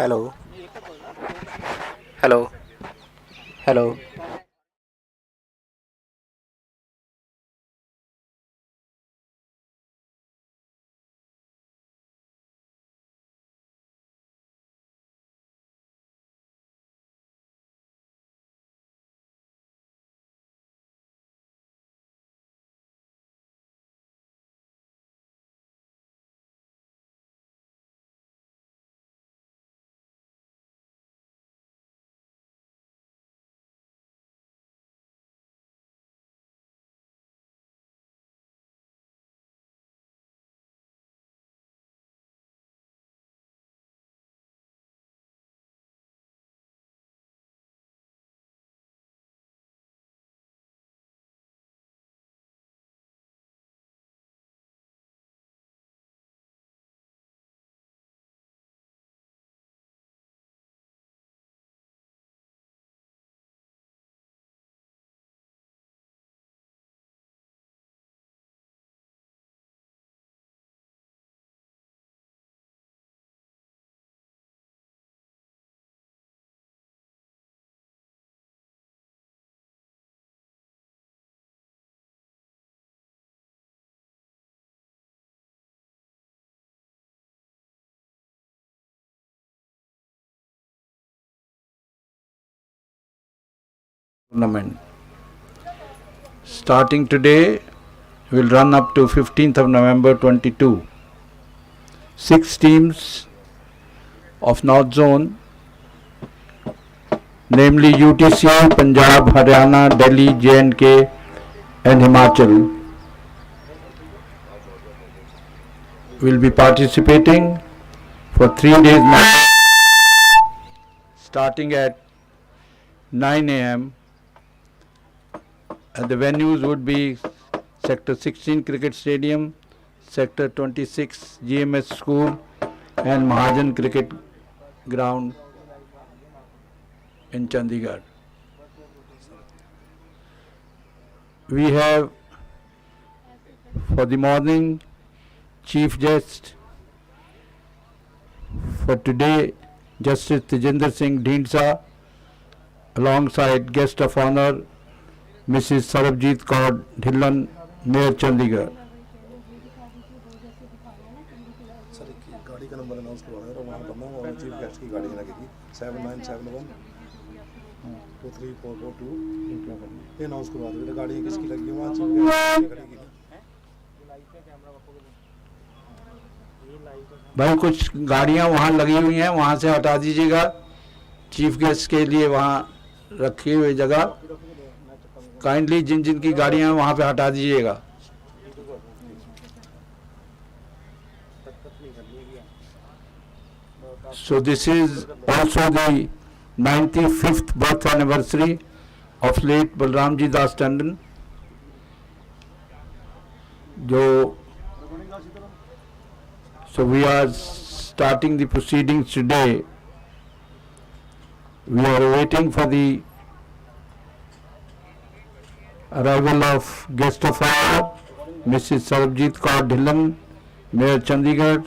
Hello hello hello. Tournament. Starting today, will run up to 15th of November 22. 6 teams of North Zone, namely UTC, Punjab, Haryana, Delhi, J&K and Himachal, will be participating for 3 days match starting at 9 a.m. The venues would be Sector 16 Cricket Stadium, Sector 26 GMS School and Mahajan Cricket Ground in Chandigarh. We have for the morning chief guest for today Justice Tejinder Singh Dhinsa, alongside guest of honor Mrs. Sarabjit Kaur Dhillon, Mayor Chandigarh. Sir एक गाड़ी का number announce करवा रहे हैं वहाँ करना और chief guest की गाड़ी लगेगी 7971 23442 ये अनाउंस करवा दो गाड़ी किसकी लगी है वहाँ चीफ गेस्ट की गाड़ी की भाई कुछ गाड़ियाँ वहाँ लगी हुई हैं, वहाँ से हटा दीजिएगा। चीफ गेस्ट के लिए वहाँ रखी हुई जगह काइंडली जिन जिन की गाड़ियाँ वहाँ पे हटा दीजिएगा। So this is also the 95th birth anniversary of late Balramji Das Tandon, so we are starting the proceedings today. We are waiting for the arrival of guest of honor, Mrs. Sarabjit Kaur Dhillon, Mayor Chandigarh,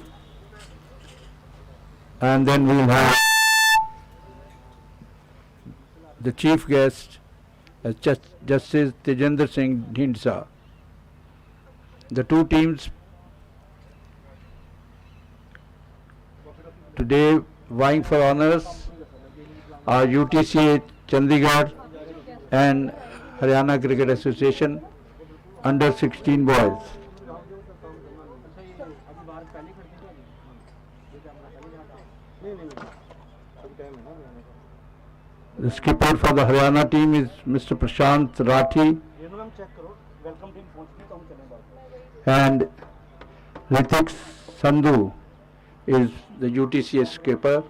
and then we will have the chief guest as Justice Tejinder Singh Dhinsa. The two teams today vying for honors are UTC Chandigarh and Haryana Cricket Association under 16 boys. The skipper for the Haryana team is Mr. Prashant Rathi and Ritik Sandhu is the UTC skipper.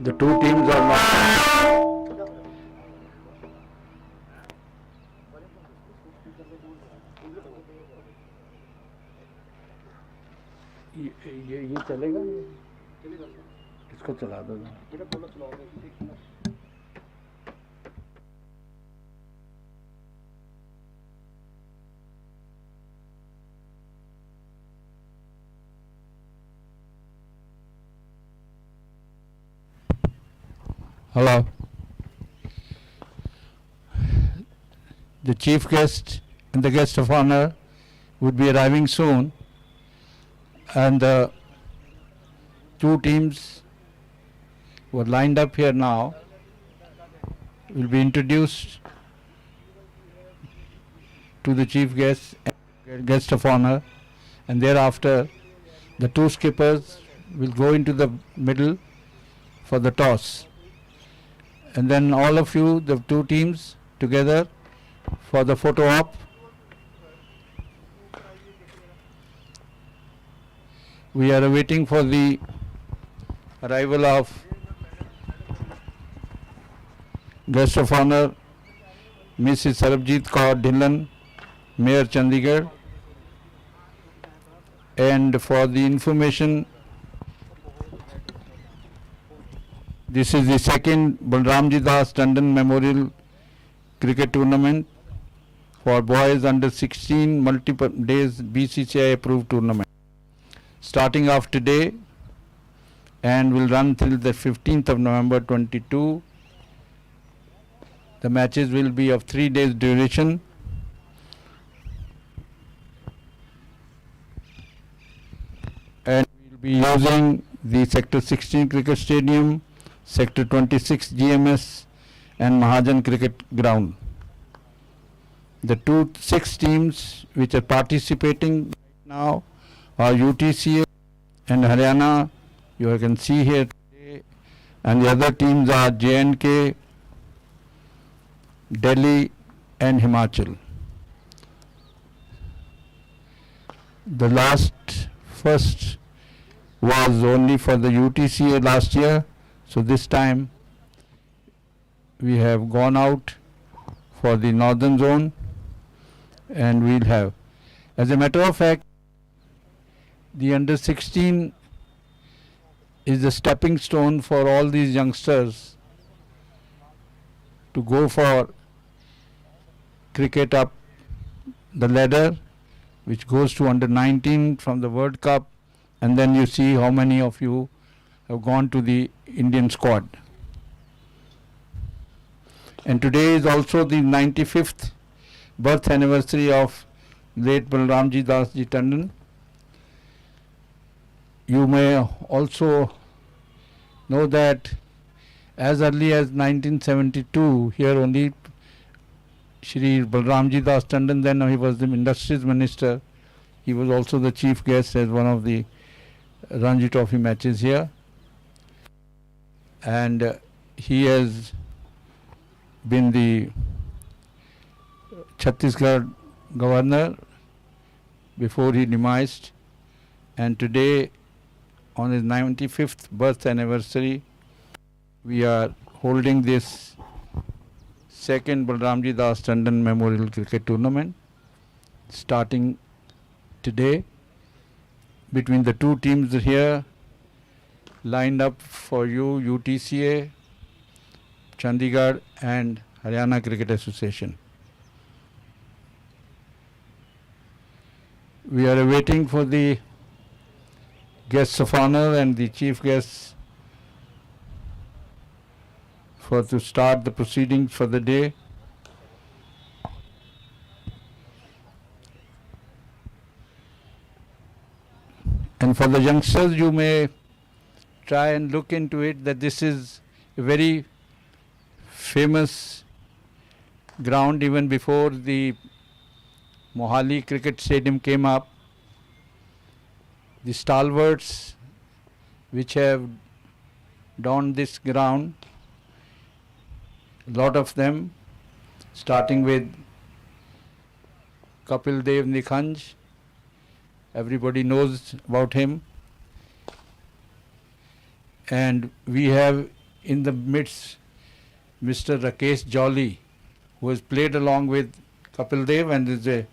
The two teams are not ये चलेगा इसको चला दो। Hello. The chief guest and the guest of honor would be arriving soon, and the two teams who are lined up here now will be introduced to the chief guest and guest of honor, and thereafter the two skippers will go into the middle for the toss, and then all of you, the two teams together for the photo op. We are waiting for the arrival of guest of honor Mrs. Sarabjit Kaur Dhillon, Mayor Chandigarh. And for the information, this is the second Balramji Das Tandon Memorial Cricket Tournament for boys under 16 multiple days BCCI approved tournament, starting off today and will run till the 15th of November 22. The matches will be of 3 days duration. And we will be using the Sector 16 Cricket Stadium, Sector 26 GMS and Mahajan Cricket Ground. The 6 teams which are participating right now are UTCA and Haryana, you can see here today, and the other teams are J&K, Delhi and Himachal. The first was only for the UTCA last year, so this time we have gone out for the northern zone, and we'll have, as a matter of fact, the under 16 is the stepping stone for all these youngsters to go for cricket up the ladder, which goes to under 19 from the World Cup, and then you see how many of you have gone to the Indian squad. And today is also the 95th birth anniversary of late Balramji Das Ji Tandon. You may also know that as early as 1972, here only Shri Balramji Das Tandon, then he was the Industries Minister. He was also the chief guest as one of the Ranji Trophy matches here. And he has been the Chhattisgarh governor before he demised, and today on his 95th birth anniversary we are holding this second Balramji Das Tandon Memorial Cricket Tournament, starting today between the two teams here lined up for you, UTCA, Chandigarh and Haryana Cricket Association. We are waiting for the guests of honor and the chief guests to start the proceedings for the day. And for the youngsters, you may try and look into it, that this is a very famous ground even before the Mohali Cricket Stadium came up. The stalwarts which have donned this ground, a lot of them, starting with Kapil Dev Nikhanj, everybody knows about him, and we have in the midst Mr. Rakesh Jolly, who has played along with Kapil Dev and is a,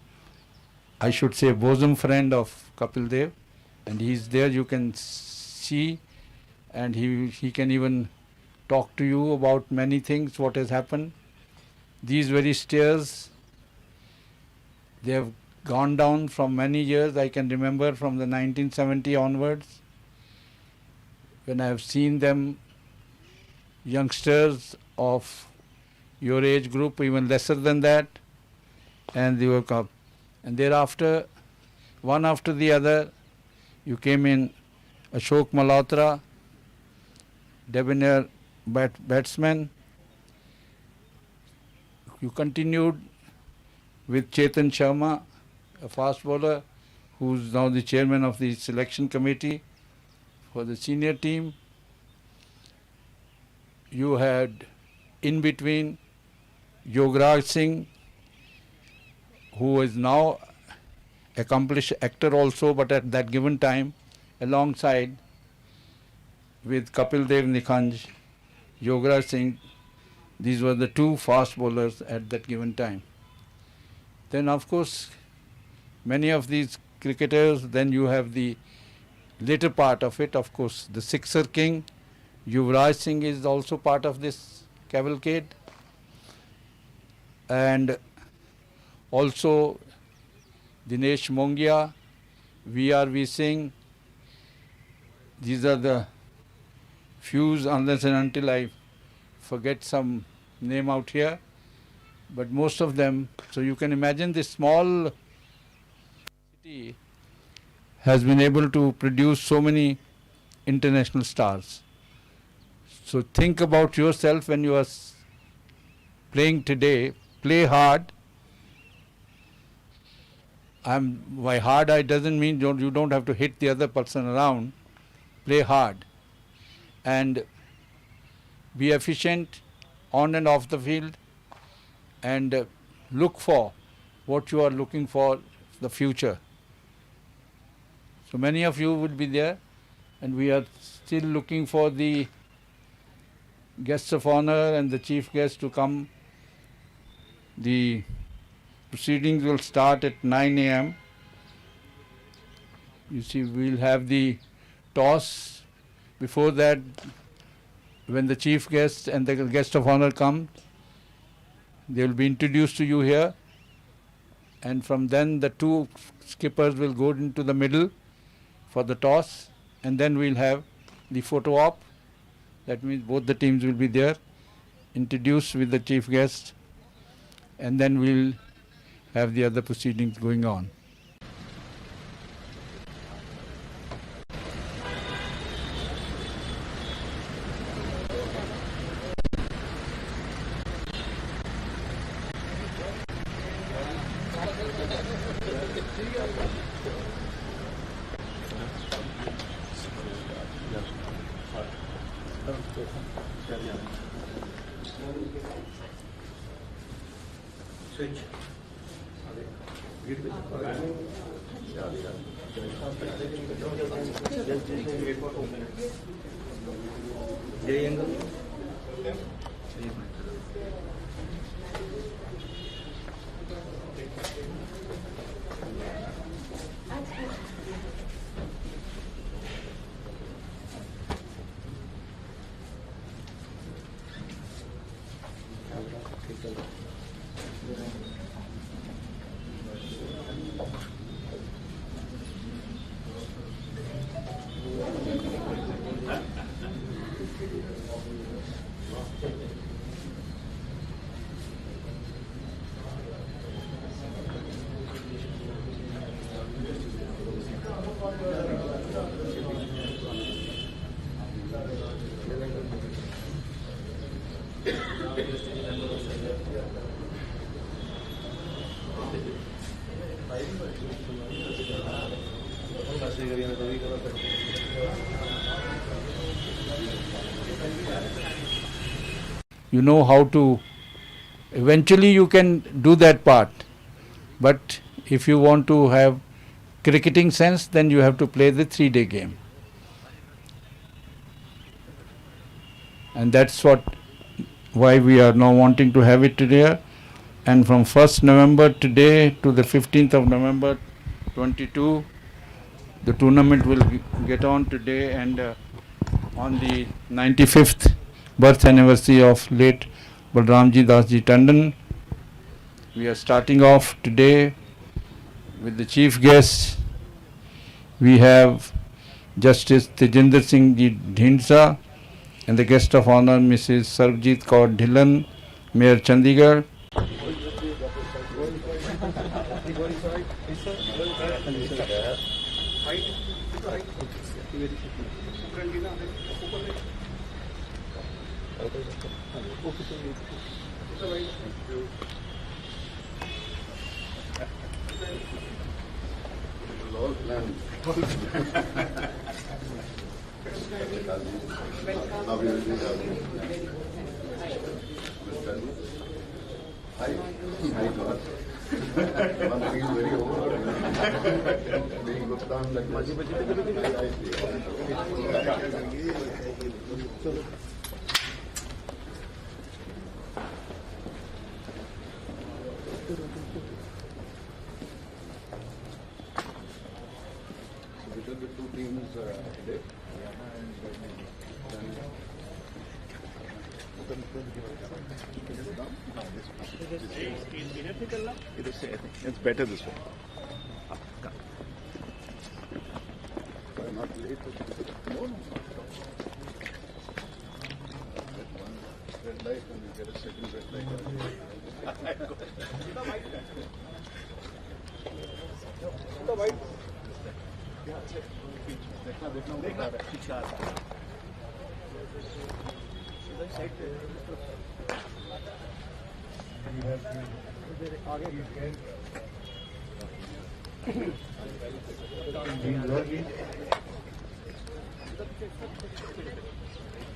I should say, bosom friend of Kapil Dev, and he is there. You can see and he can even talk to you about many things, what has happened. These very stairs, they have gone down from many years. I can remember from the 1970 onwards, when I have seen them, youngsters of your age group, even lesser than that, and they were up. And thereafter, one after the other, you came in Ashok Malhotra, debonair batsman. You continued with Chetan Sharma, a fast bowler, who's now the chairman of the selection committee for the senior team. You had in between Yogaraj Singh, who is now accomplished actor also, but at that given time, alongside with Kapil Dev Nikhanj, Yogaraj Singh, these were the two fast bowlers at that given time. Then of course, many of these cricketers, then you have the later part of it, of course, the Sixer King, Yuvraj Singh is also part of this cavalcade, and also Dinesh Mongia, V.R.V. Singh. These are the few, unless and until I forget some name out here, but most of them. So you can imagine this small city has been able to produce so many international stars. So think about yourself when you are playing today. Play hard. By hard, I doesn't mean you don't have to hit the other person around. Play hard and be efficient on and off the field, and look for what you are looking for the future. So many of you will be there, and we are still looking for the guests of honor and the chief guest to come. The proceedings will start at 9 a.m. You see, we'll have the toss. Before that, when the chief guest and the guest of honor come, they will be introduced to you here, and from then the two skippers will go into the middle for the toss, and then we'll have the photo op. That means both the teams will be there, introduced with the chief guest, and then we'll have the other proceedings going on. You know how to, eventually you can do that part, but if you want to have cricketing sense, then you have to play the 3-day game. And that's why we are now wanting to have it today. And from 1st November today to the 15th of November 22, the tournament will get on today, and on the 95th birth anniversary of late Balramji Dasji Tandon. We are starting off today with the chief guest. We have Justice Tejinder Singh Ji Dhindsa and the guest of honor Mrs. Sarvjit Kaur Dhillon, Mayor Chandigarh. It's better this way.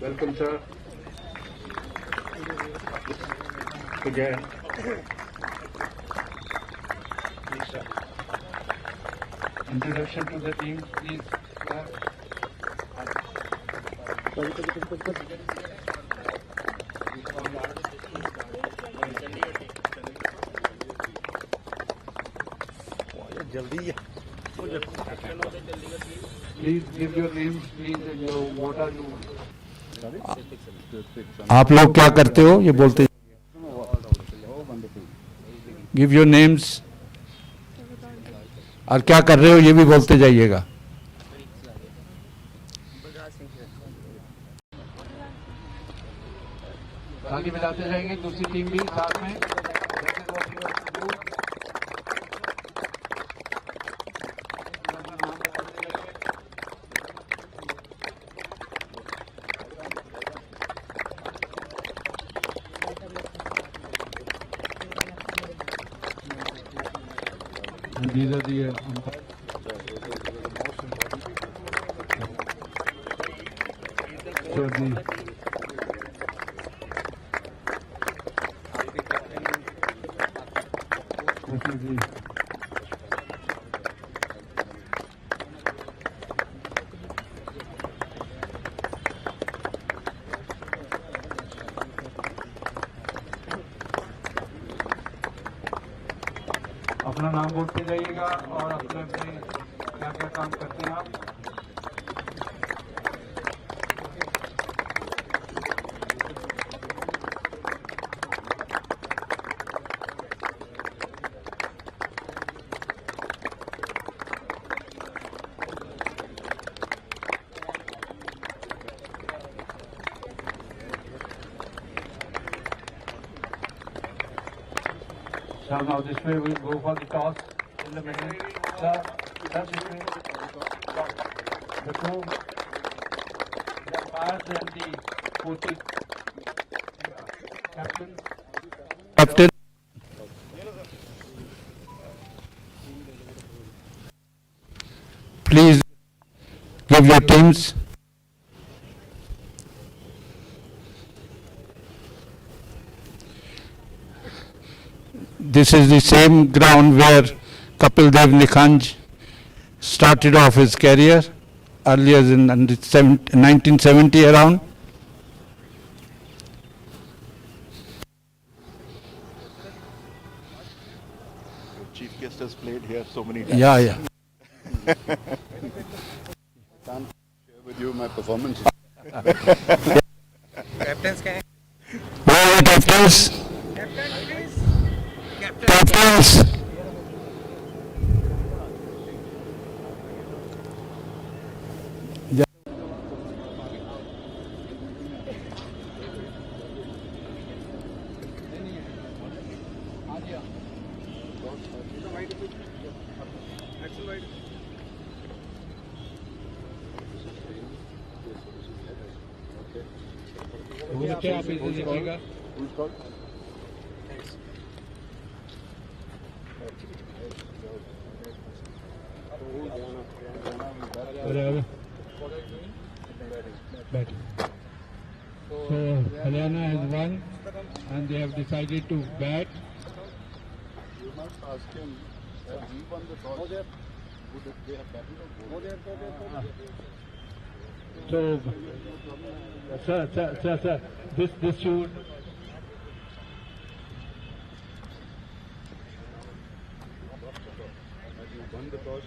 Welcome, sir. Vijay. Please, sir. Introduction to the team, please. Please give your names, please, and your what are you? आप लोग क्या करते हो ये बोलते give your names और क्या कर रहे हो ये भी बोलते जाइएगा. ताली बजाते जाएंगे दूसरी टीम भी साथ में. These are the so अपना नाम बोलते जाइएगा और अपने अपने क्या क्या काम करते हैं आप. So now this way we'll go for the toss in the middle. Sir, this way. The two, the umpires and the coaches. Captain. Captain. Please give your teams. This is the same ground where Kapil Dev Nikhanj started off his career earlier in 1970 around. Chief guest has played here so many times. Yeah. Can't share with you my performance. Captains क्या है? Where are the captains? Captains. बच्चे आप इसे देखिएगा। Batting. So Haryana has won and they have decided to bat. You must ask him, have we won the toss? Would they have batted or So, sir, this should. won the toss?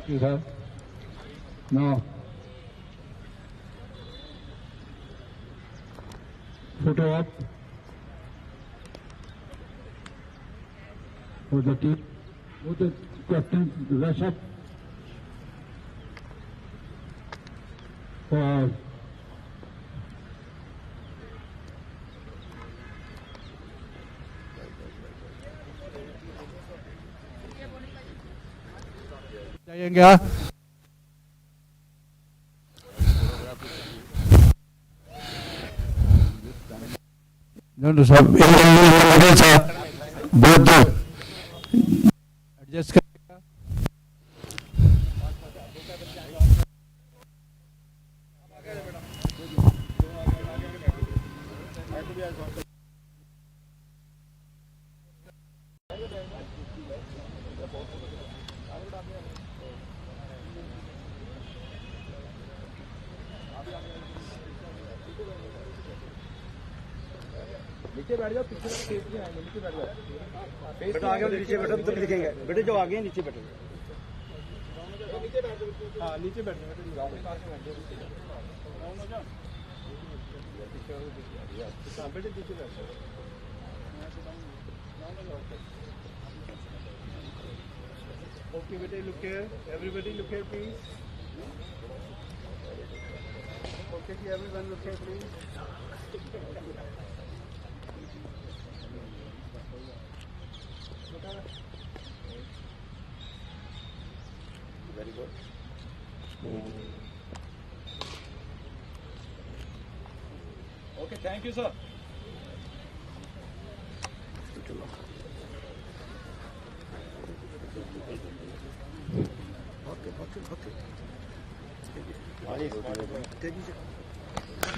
Thank you, sir. Now, photo up for the team. Both the captains rush up for जाएंगे हाँ? No, sir. Both adjust करेगा. नीचे बैठ जाओ, पीछे face नहीं आएंगे, नीचे बैठ जाओ। बेटा आगे नीचे बैठो तो दिखेंगे। बेटे जो आगे हैं नीचे बैठो। नीचे बैठ जाओ। हाँ नीचे बैठ जाओ। बेटे नीचे बैठ जाओ। Okay, बेटे look here. Everybody look here, please. Okay, everyone look here, please. Very good. Okay, thank you, sir.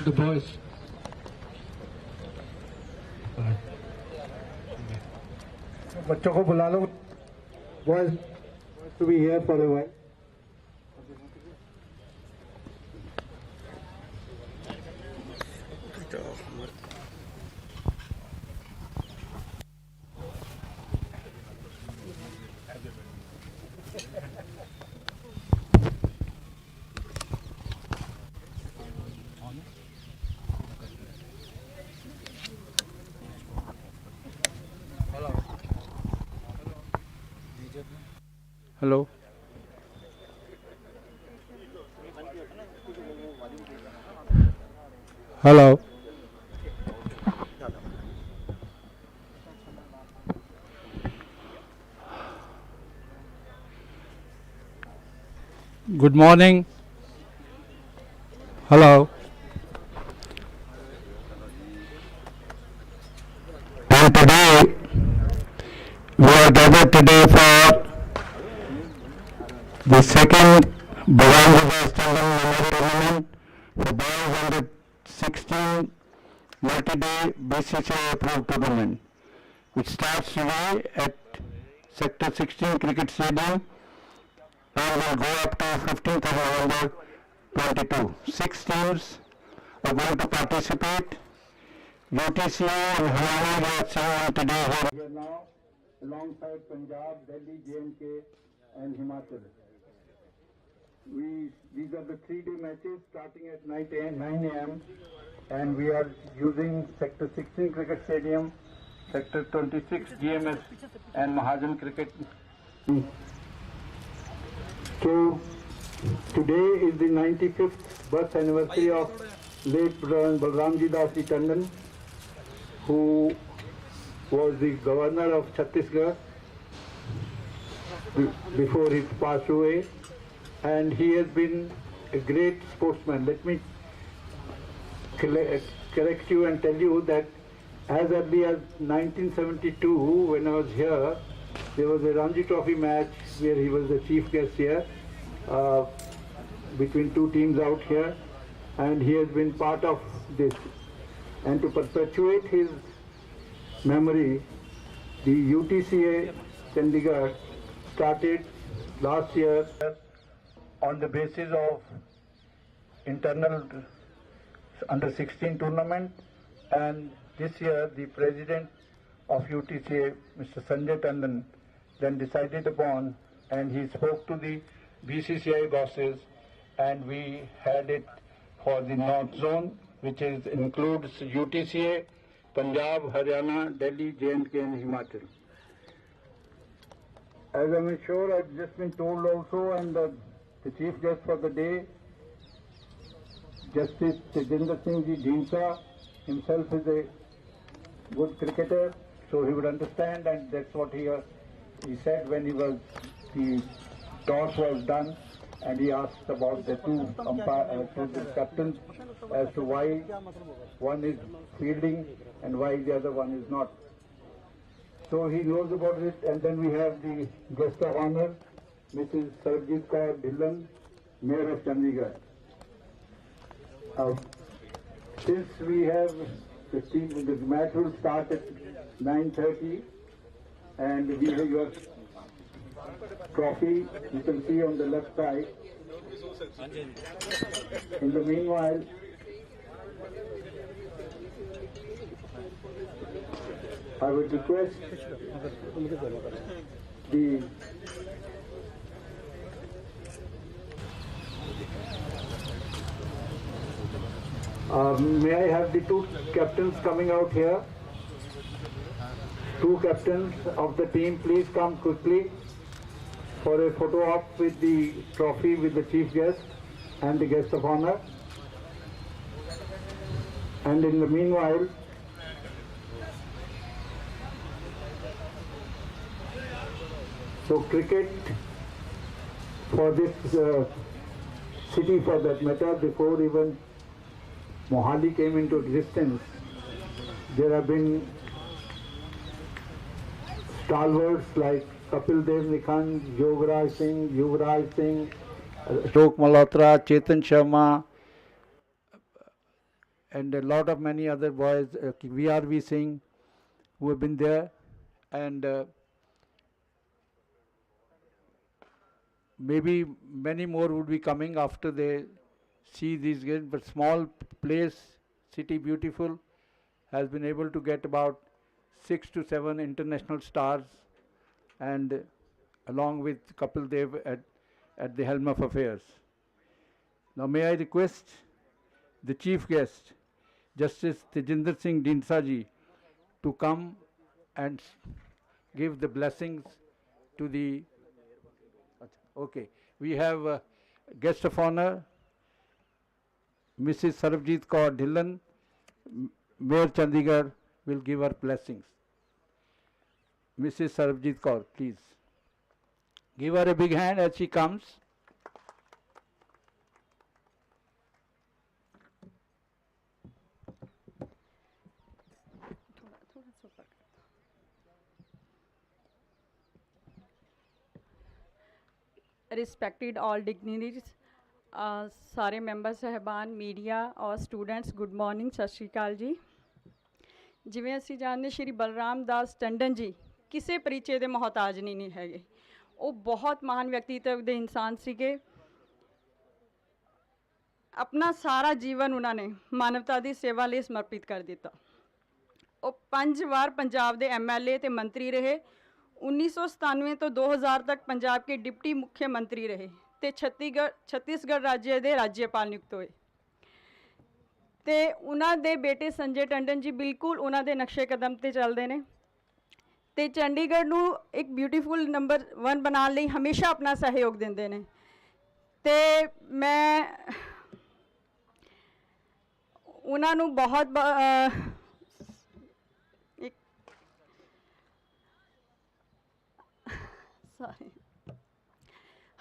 the boys. बच्चों को बुला लो. Boys to be here for a while. Hello. Hello. Good morning. Hello. And today we are gathered today for the second Bhavan Standing Memory Tournament for boys under 16 multi-day BCCI approved tournament, which starts today at Sector 16 Cricket Stadium and will go up to 15th of November 22. 6 teams are going to participate. UTCA and Haryana are seen today here now, alongside Punjab, Delhi, J&K and Himachal. These are the 3-day matches starting at 9 a.m. and we are using Sector 16 Cricket Stadium, Sector 26 GMS and Mahajan Cricket. So today is the 95th birth anniversary of late Balramji Das Ji Tandon, who was the governor of Chhattisgarh before he passed away, and he has been a great sportsman. Let me correct you and tell you that as early as 1972, when I was here, there was a Ranji Trophy match where he was the chief guest here, between two teams out here, and he has been part of this. And to perpetuate his memory, the UTCA Chandigarh started last year on the basis of internal under 16 tournament, and this year the president of UTCA, Mr. Sanjay Tandon, then decided upon, and he spoke to the BCCI bosses, and we had it for the North Zone, which includes UTCA, Punjab, Haryana, Delhi, J&K and Himachal. As I'm sure I've just been told also, and the chief guest for the day, Justice Tejinder Singh Ji Dhinsa, himself is a good cricketer, so he would understand, and that's what he said when the toss was done, and he asked about the two captains as to why one is fielding and why the other one is not. So he knows about it, and then we have the guest of honor, Mrs. Sarabjit Kaur Dhillon, Mayor of Chandigarh. Since we have the match will start at 9:30, and we have your trophy, you can see on the left side. In the meanwhile, I would request the may I have the two captains coming out here? Two captains of the team, please come quickly for a photo op with the trophy with the chief guest and the guest of honor. And in the meanwhile, so cricket for this city, for that matter, before even Mohali came into existence, there have been stalwarts like Kapil Dev Nikhand, Yogaraj Singh, Ashok Malhotra, Chetan Sharma, and a lot of many other boys, VRV Singh, who have been there, and maybe many more would be coming after they see these games. But small place, city beautiful, has been able to get about 6 to 7 international stars, and along with Kapil Dev at the helm of affairs. Now may I request the chief guest, Justice Tejinder Singh Dhinsa ji, to come and give the blessings to the... Okay, we have guest of honor, Mrs. Sarabjit Kaur Dhillon, Mayor Chandigarh, will give her blessings. Mrs. Sarabjit Kaur, please. Give her a big hand as she comes. Respected all dignitaries, सारे member साहबान, media और students, good morning, सत श्री अकाल जी. ਜਿਵੇਂ ਅਸੀਂ ਜਾਣਦੇ ਸ਼੍ਰੀ ਬਲਰਾਮ ਦਾਸ ਟੰਡਨ ਜੀ ਕਿਸੇ ਪਰਿਚੇ ਦੇ ਮੁਹਤਾਜ ਨਹੀਂ ਹੈਗੇ। ਉਹ ਬਹੁਤ ਮਹਾਨ ਵਿਅਕਤੀਤਵ ਦੇ ਇਨਸਾਨ ਸੀਗੇ। ਆਪਣਾ ਸਾਰਾ ਜੀਵਨ ਉਹਨਾਂ ਨੇ ਮਾਨਵਤਾ ਦੀ ਸੇਵਾ ਲਈ ਸਮਰਪਿਤ ਕਰ ਦਿੱਤਾ। ਉਹ 5 ਵਾਰ ਪੰਜਾਬ ਦੇ MLA ਤੇ ਮੰਤਰੀ ਰਹੇ। 1997 ਤੋਂ 2000 ਤੱਕ ਪੰਜਾਬ ਕੇ ਡਿਪਟੀ ਮੁੱਖ ਮੰਤਰੀ ਰਹੇ ਤੇ ਛੱਤੀਸਗੜ੍ਹ ਰਾਜ ਦੇ ਰਾਜਪਾਲ ਨਿਯੁਕਤ ਹੋਏ। ਤੇ ਉਹਨਾਂ ਦੇ ਬੇਟੇ ਸੰਜੇ ਟੰਡਨ ਜੀ ਬਿਲਕੁਲ ਉਹਨਾਂ ਦੇ ਨਕਸ਼ੇ ਕਦਮ ਤੇ ਚੱਲਦੇ ਨੇ ਤੇ ਚੰਡੀਗੜ੍ਹ ਨੂੰ ਇੱਕ ਬਿਊਟੀਫੁਲ ਨੰਬਰ 1 ਬਣਾਉਣ ਲਈ ਹਮੇਸ਼ਾ ਆਪਣਾ ਸਹਿਯੋਗ ਦਿੰਦੇ ਨੇ। ਤੇ ਮੈਂ ਉਹਨਾਂ ਨੂੰ ਬਹੁਤ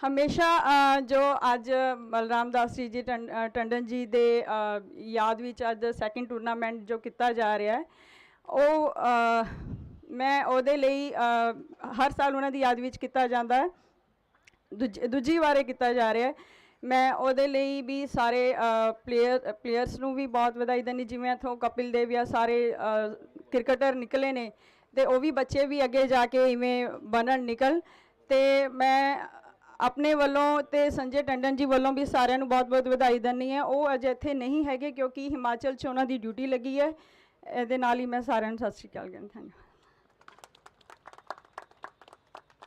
ਹਮੇਸ਼ਾ ਜੋ ਅੱਜ ਬਲਰਾਮ ਦਾਸ ਜੀ ਟੰਡਨ ਜੀ ਦੇ ਯਾਦ ਵਿੱਚ ਅੱਜ ਸੈਕਿੰਡ ਟੂਰਨਾਮੈਂਟ ਜੋ ਕੀਤਾ ਜਾ ਰਿਹਾ ਹੈ ਉਹ ਮੈਂ ਉਹਦੇ ਲਈ ਹਰ ਸਾਲ ਉਹਨਾਂ ਦੀ ਯਾਦ ਵਿੱਚ ਕੀਤਾ ਜਾਂਦਾ ਹੈ। ਦੂਜੀ ਵਾਰ ਕੀਤਾ ਜਾ ਰਿਹਾ ਹੈ। ਮੈਂ ਉਹਦੇ ਲਈ ਵੀ ਸਾਰੇ ਪਲੇਅਰਸ ਨੂੰ ਵੀ ਬਹੁਤ ਵਧਾਈ ਦਿੰਦੀ। ਜਿਵੇਂ ਇੱਥੋਂ ਕਪਿਲ ਦੇਵ ਜਾਂ ਸਾਰੇ ਕ੍ਰਿਕਟਰ ਨਿਕਲੇ ਨੇ ਤੇ ਉਹ ਵੀ ਬੱਚੇ ਵੀ ਅੱਗੇ ਜਾ ਕੇ ਇਵੇਂ ਬਣਨ ਨਿਕਲ। ਤੇ ਮੈਂ ਆਪਣੇ ਵੱਲੋਂ ਤੇ ਸੰਜੇ ਟੰਡਨ ਜੀ ਵੱਲੋਂ ਵੀ ਸਾਰਿਆਂ ਨੂੰ ਬਹੁਤ ਬਹੁਤ ਵਧਾਈ ਦਿੰਦੀ ਹਾਂ। ਉਹ ਅਜੇ ਇੱਥੇ ਨਹੀਂ ਹੈਗੇ ਕਿਉਂਕਿ ਹਿਮਾਚਲ 'ਚ ਉਹਨਾਂ ਦੀ ਡਿਊਟੀ ਲੱਗੀ ਹੈ। ਇਹਦੇ ਨਾਲ ਹੀ ਮੈਂ ਸਾਰਿਆਂ ਨੂੰ ਸਤਿ ਸ਼੍ਰੀ ਅਕਾਲ ਕਹਿੰਦੀ ਹਾਂ।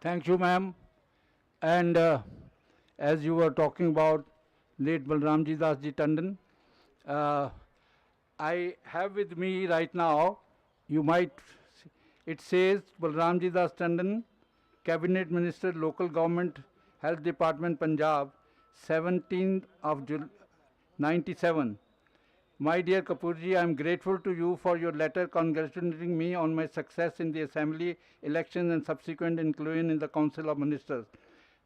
Thank you, ma'am. And as you were talking about late Balramji Das Ji Tandon, I have with me right now, you might, it says Balramji Das Tandon, Cabinet Minister, Local Government, Health Department, Punjab, 17th of July, 97. My dear Kapoorji, I am grateful to you for your letter congratulating me on my success in the Assembly elections and subsequent inclusion in the Council of Ministers.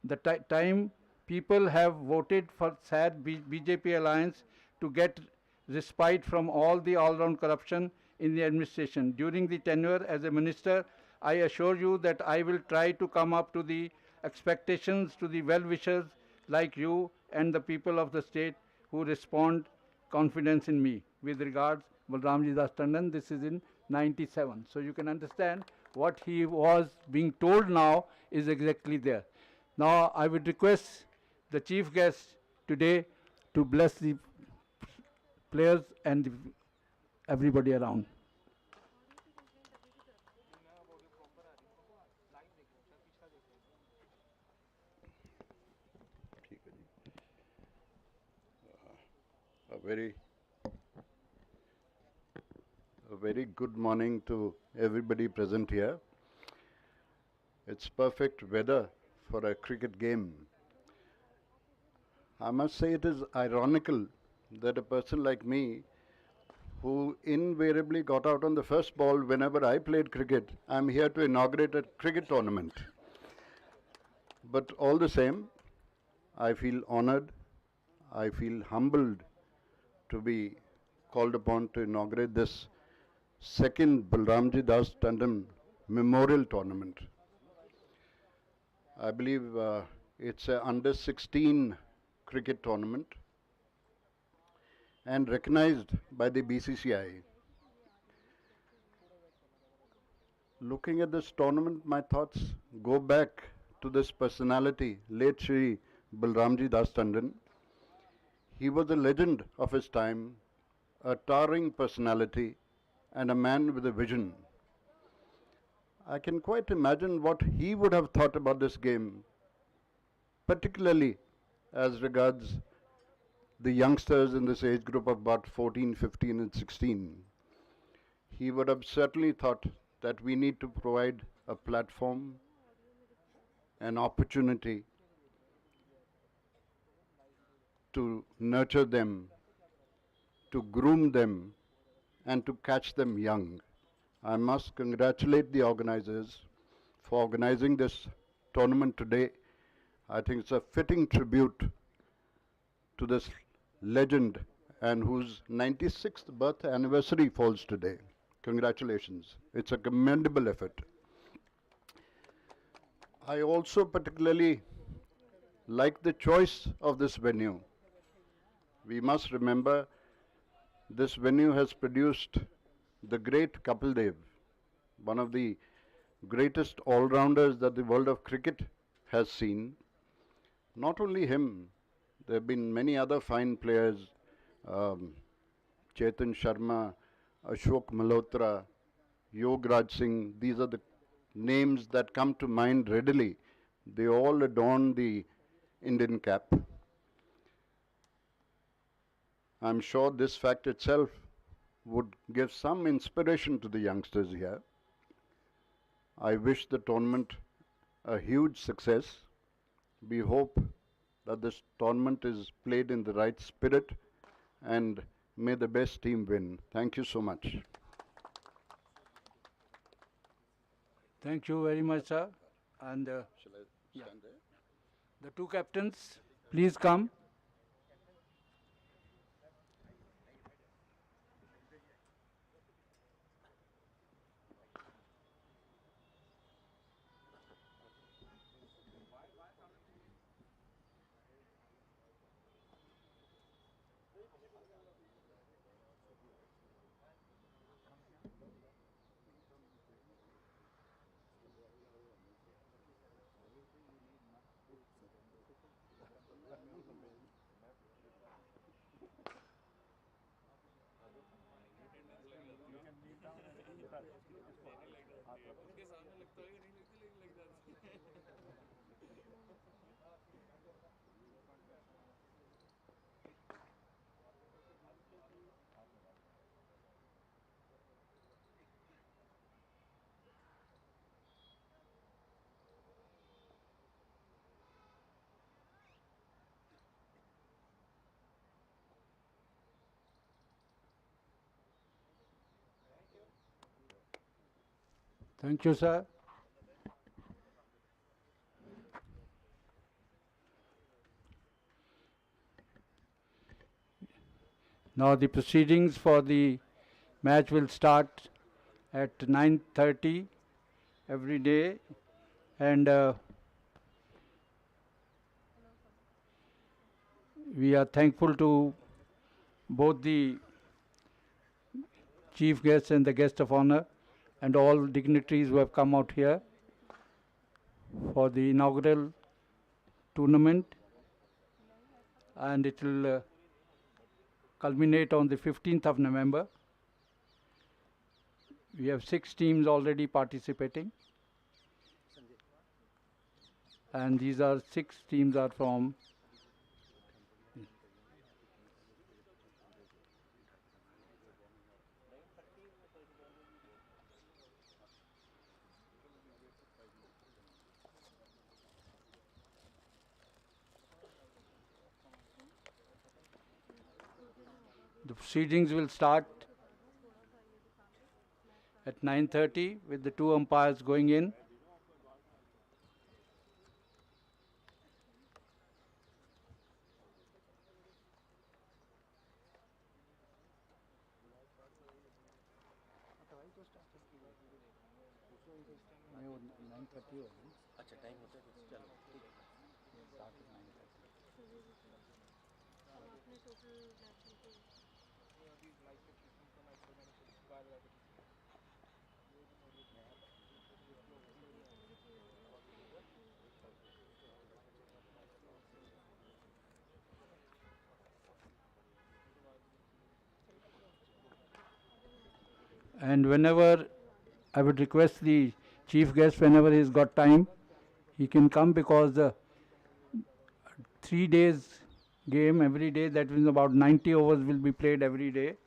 The time people have voted for SAD BJP alliance to get respite from all the all-round corruption in the administration. During the tenure as a minister, I assure you that I will try to come up to the expectations to the well-wishers like you and the people of the state who respond confidence in me. With regards, Balramji Das Tandon, this is in 97. So you can understand what he was being told now is exactly there. Now I would request the chief guest today to bless the players and everybody around. A very good morning to everybody present here. It's perfect weather for a cricket game. I must say it is ironical that a person like me, who invariably got out on the first ball whenever I played cricket, I'm here to inaugurate a cricket tournament. But all the same, I feel honored, I feel humbled to be called upon to inaugurate this second Balramji Das Tandon Memorial Tournament. I believe it's a under 16 cricket tournament and recognized by the BCCI. Looking at this tournament, my thoughts go back to this personality, late Shri Balramji Das Tandon. He was a legend of his time, a towering personality, and a man with a vision. I can quite imagine what he would have thought about this game, particularly as regards the youngsters in this age group of about 14, 15, and 16. He would have certainly thought that we need to provide a platform, an opportunity to nurture them, to groom them, and to catch them young. I must congratulate the organizers for organizing this tournament today. I think it's a fitting tribute to this legend and whose 96th birth anniversary falls today. Congratulations. It's a commendable effort. I also particularly like the choice of this venue. We must remember this venue has produced the great Kapil Dev, one of the greatest all-rounders that the world of cricket has seen. Not only him, there have been many other fine players, Chetan Sharma, Ashok Malhotra, Yograj Singh. These are the names that come to mind readily. They all adorn the Indian cap. I'm sure this fact itself would give some inspiration to the youngsters here. I wish the tournament a huge success. We hope that this tournament is played in the right spirit, and may the best team win. Thank you so much. Thank you very much, sir. And Shall I yeah. stand there? The two captains, please come. Thank you, sir. Now the proceedings for the match will start at 9:30 every day, and we are thankful to both the chief guests and the guest of honor and all dignitaries who have come out here for the inaugural tournament, and it will culminate on the 15th of November. We have 6 teams already participating, and these are 6 teams are from the proceedings will start at 9:30 with the 2 umpires going in. And whenever I would request the chief guest, whenever he's got time, he can come, because the 3 days game every day, that means about 90 overs will be played every day,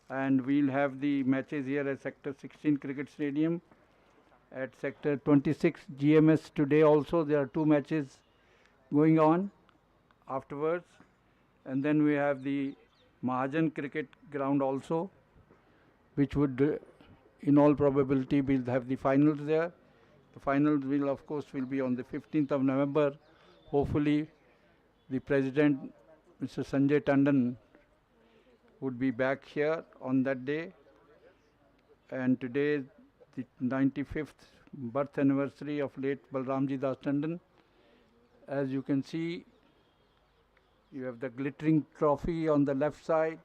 and we'll have the matches here at Sector 16 Cricket Stadium, at Sector 26 GMS today also. There are 2 matches going on afterwards, and then we have the Mahajan Cricket Ground also, which would in all probability we'll have the finals there. The finals will of course will be on the 15th of November. Hopefully the President, Mr. Sanjay Tandon, would be back here on that day. And today is the 95th birth anniversary of late Balramji Das Tandon. As you can see, you have the glittering trophy on the left side,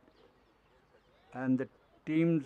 and the teams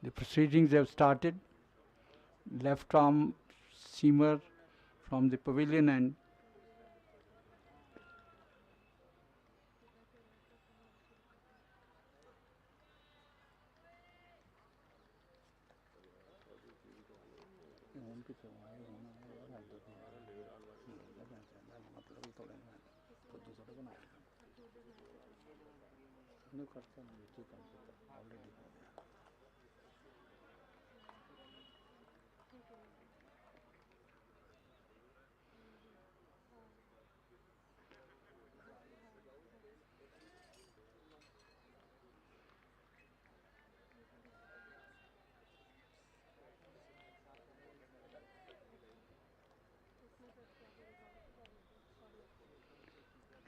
The proceedings have started. Left arm seamer from the pavilion end.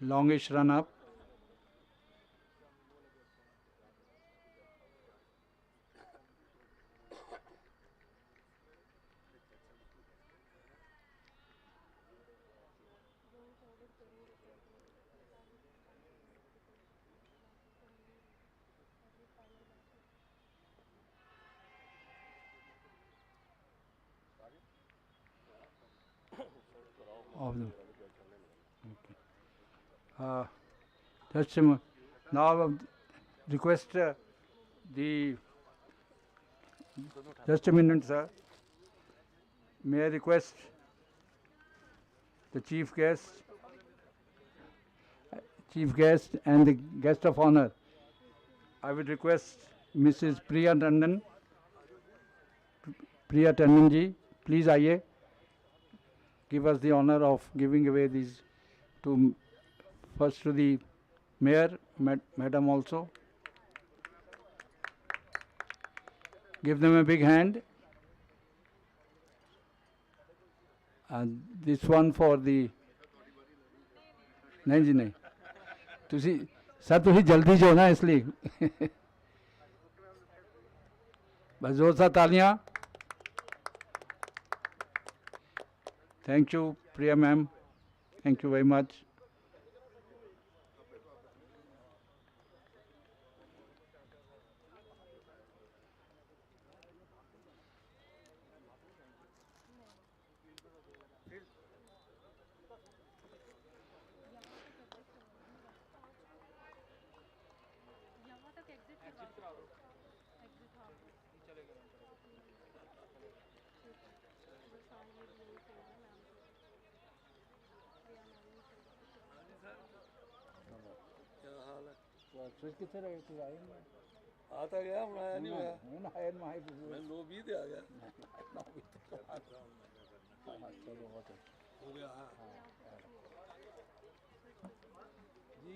Longish run up. Of them. Okay. Just a moment. Now request the. Just a minute, sir. May I request the chief guest and the guest of honor. I would request Mrs. Priya Tandon ji, please आइए. Give us the honor of giving away these to first to the mayor, madam also. Give them a big hand. And this one for the. नहीं जी नहीं. तुसी sir तुसी जल्दी जो ना इसलिए. बस जोर सा तालियां. Thank you, Priya ma'am. Thank you very much. आता गया मैं नहीं हुआ मैं लो भी दे आ गया हो गया जी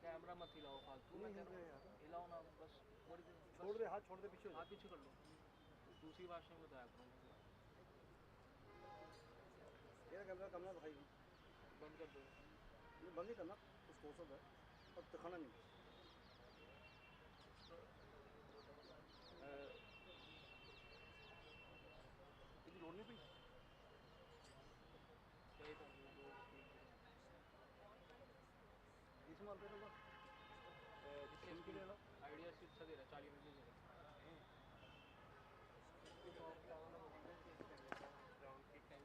कैमरा मत हिलाओ फालतू में हिलाओ ना बस थोड़ी देर छोड़ दे हाथ छोड़ दे पीछे हाथ पीछे कर लो दूसरी भाषा में बताया आपको ये कैमरा कमरा भाई बंद कर दो ये बंद ही करना कुछ हो सकता है और दिखाना नहीं इतनी लोड नहीं पड़ी इसमें आइडिया सिर्फ सगे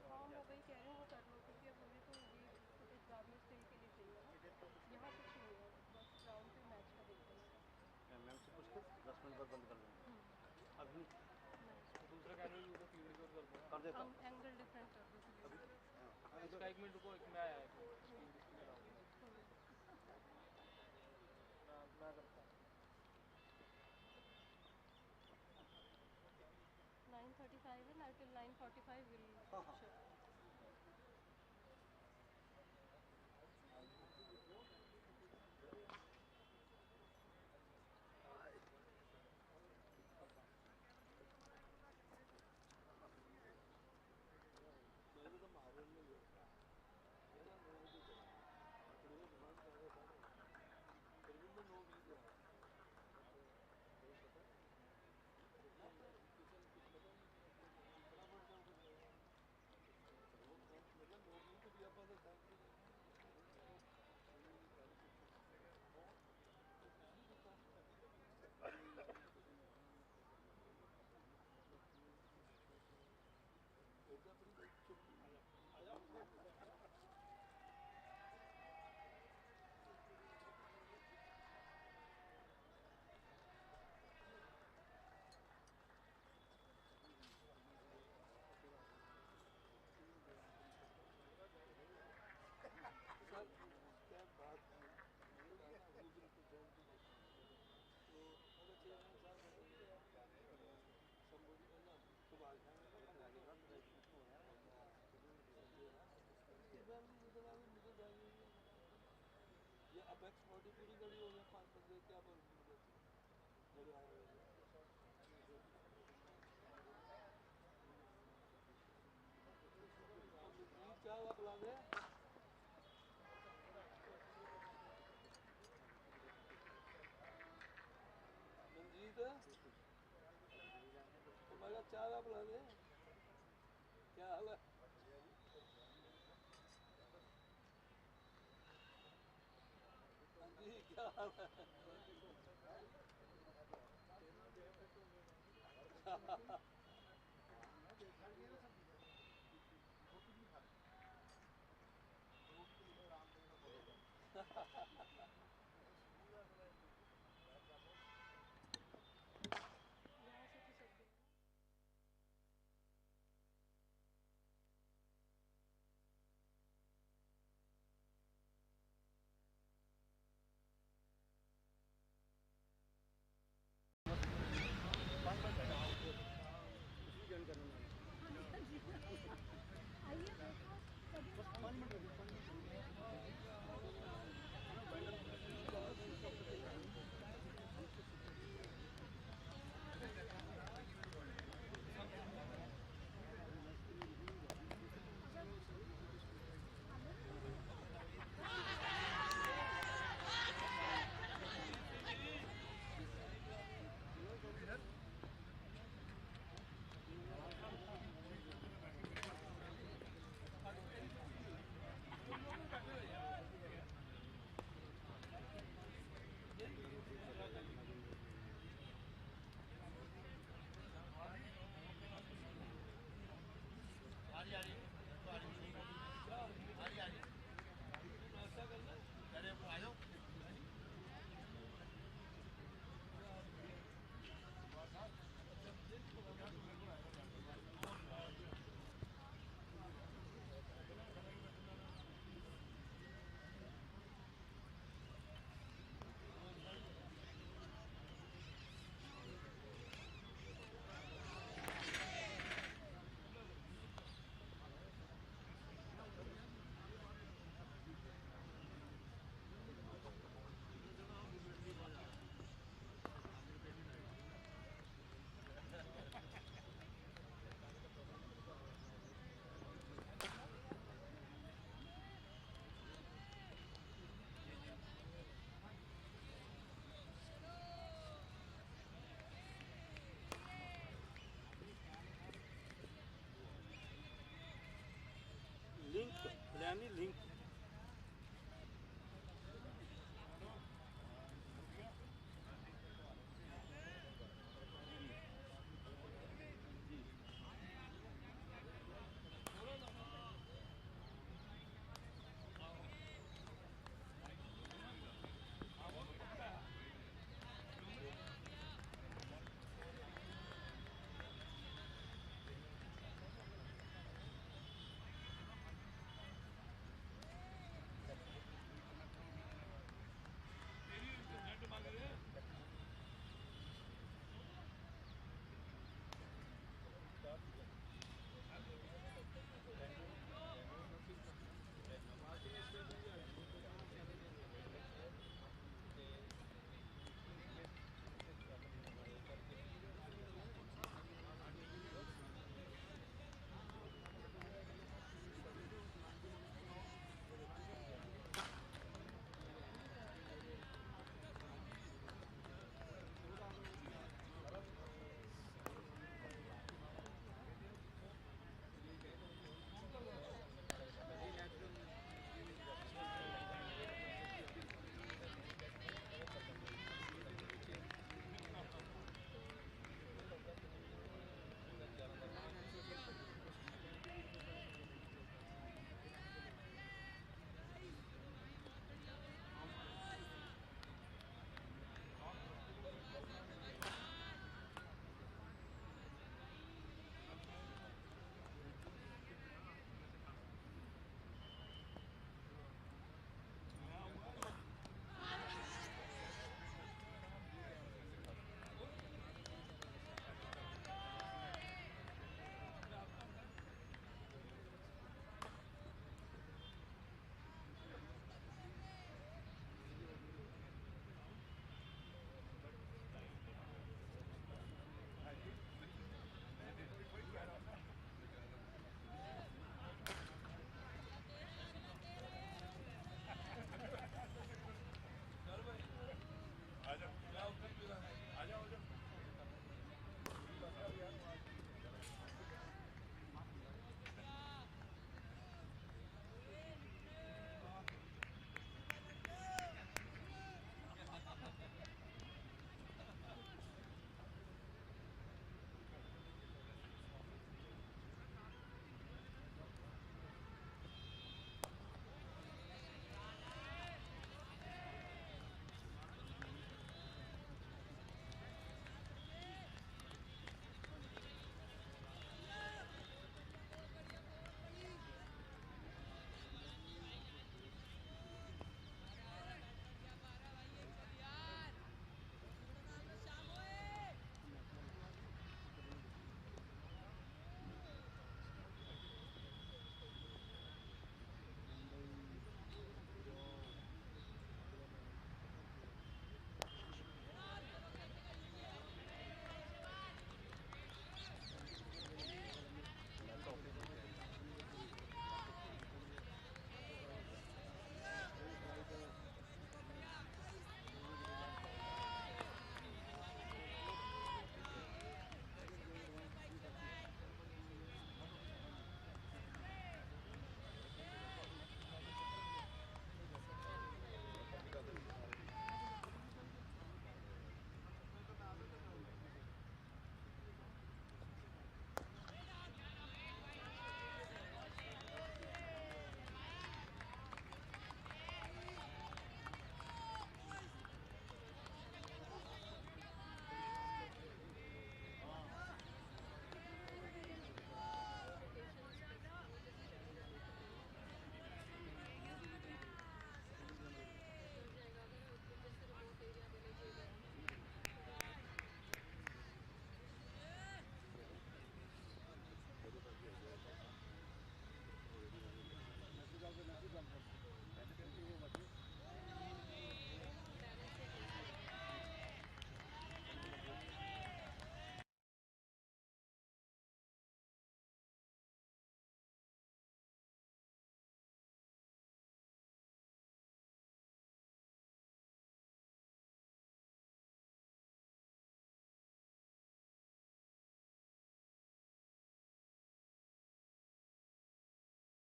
हाँ मैं वही कह रही हूँ वो कर लो क्योंकि अब मुझे तो ये फुटेज बाद में स्टिल के लिए चाहिए ना यहाँ कुछ नहीं है बस ग्राउंड पे मैच का देखते हैं मैम से पूछ के 10 मिनट बाद बंद कर देंगे अभी दूसरा कैमरा भी उधर फील्ड कर देता हूँ एंगल डिफरेंट कर दो अभी इसका 1 मिनट रुको एक मैं आया मैं करता हूँ 9:35 and until 9:45 will shift. ये अपेक्स बॉडी पूरी गड़ी हो गया 5 बंदे क्या बोल क्या हुआ बुला दे मंजीत तुम्हारा चार आप बुला दे क्या हाल है जी क्या हाल है लिंक प्लानी लिंक